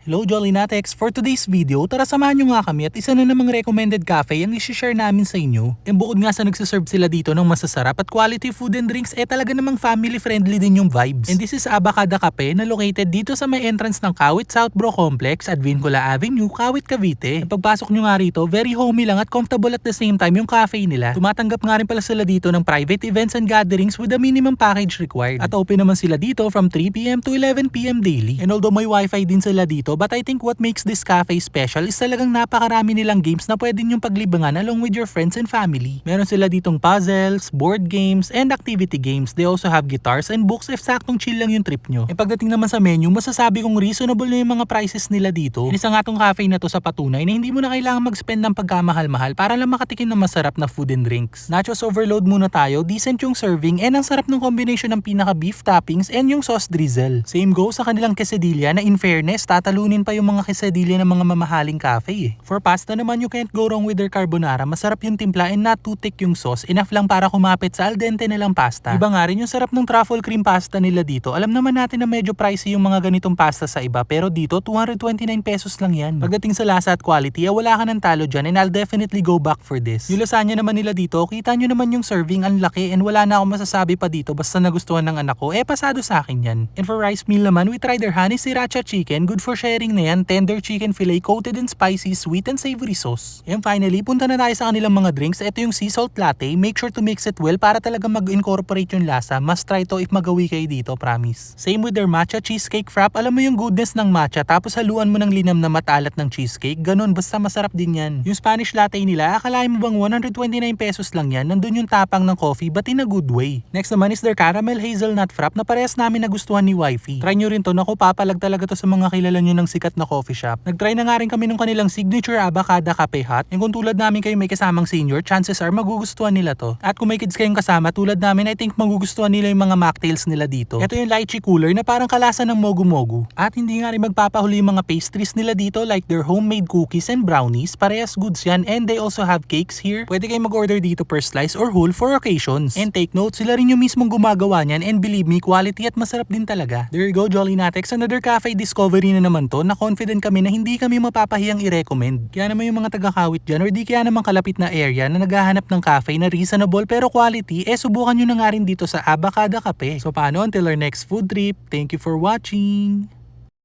Hello Jollynatex! For today's video, tara samahan nyo nga kami at isa na namang recommended cafe ang isi-share namin sa inyo. And bukod nga sa nagsaserve sila dito ng masasarap at quality food and drinks, talaga namang family friendly din yung vibes. And this is Abacada Cafe na located dito sa may entrance ng Kawit South Bro Complex at Vincula Avenue, Kawit, Cavite. At pagpasok nyo nga rito, very homey lang at comfortable at the same time yung cafe nila. Tumatanggap nga rin pala sila dito ng private events and gatherings with a minimum package required. At open naman sila dito from 3 PM to 11 PM daily. And although may wifi din sila dito, but I think what makes this cafe special is talagang napakarami nilang games na pwede nyong paglibangan along with your friends and family. Meron sila ditong puzzles, board games, and activity games. They also have guitars and books if saktong chill lang yung trip nyo. E pagdating naman sa menu, masasabi kong reasonable na yung mga prices nila dito. Isa nga tong cafe na to sa patunay na hindi mo na kailangan mag-spend ng pagkamahal-mahal para lang makatikim ng masarap na food and drinks. Nachos overload muna tayo, decent yung serving, and ang sarap ng combination ng pinaka beef toppings and yung sauce drizzle. Same goes sa kanilang quesadilla na in fairness, tatalunin pa yung mga quesadilla ng mga mamahaling cafe. For pasta naman, you can't go wrong with their carbonara. Masarap yung timpla and not too thick yung sauce. Enough lang para kumapit sa al dente nilang pasta. Iba nga rin yung sarap ng truffle cream pasta nila dito. Alam naman natin na medyo pricey yung mga ganitong pasta sa iba, pero dito 229 pesos lang yan. Pagdating sa lasa at quality, wala ka ng talo dyan and I'll definitely go back for this. Yung lasagna naman nila dito, kita nyo naman yung serving, ang laki, and wala na akong masasabi pa dito basta nagustuhan ng anak ko, pasado sa akin yan. And for rice meal naman, we tried their honey sriracha chicken. Good for sharing na yan. Tender chicken fillet coated in spicy, sweet and savory sauce. And finally, punta na tayo sa kanilang mga drinks. Ito yung sea salt latte. Make sure to mix it well para talaga mag-incorporate yung lasa. Must try to if magawi kayo dito, promise. Same with their matcha cheesecake frap. Alam mo yung goodness ng matcha tapos haluan mo ng linam na matalat ng cheesecake. Ganon, basta masarap din yan. Yung Spanish latte nila, akalain mo bang 129 pesos lang yan? Nandun yung tapang ng coffee but in a good way. Next naman is their caramel hazelnut frap na parehas namin nagustuhan ni wifey. Try nyo rin to. Naku, papalag talaga to sa mga kilala nyo ng sikat na coffee shop. Nag-try na nga rin kami ng kanilang signature Abacada Cafe Hot. Yung kung tulad namin kayo may kasamang senior, chances are magugustuhan nila to. At kung may kids kayong kasama tulad namin, I think magugustuhan nila yung mga mocktails nila dito. Ito yung lychee cooler na parang kalasa ng mogu-mogu. At hindi nga rin magpapahuli yung mga pastries nila dito like their homemade cookies and brownies. Parehas goods yan, and they also have cakes here. Pwede kayong mag-order dito per slice or whole for occasions. And take note, sila rin yung mismong gumagawa niyan, and believe me, quality at masarap din talaga. There you go, Jollynatex. Another cafe discovery na naman to na confident kami na hindi kami mapapahiyang i-recommend. Kaya naman yung mga taga-Kawit dyan or di kaya naman kalapit na area na naghahanap ng cafe na reasonable pero quality, subukan nyo na nga rin dito sa Abacada Cafe. So paano, until our next food trip, thank you for watching!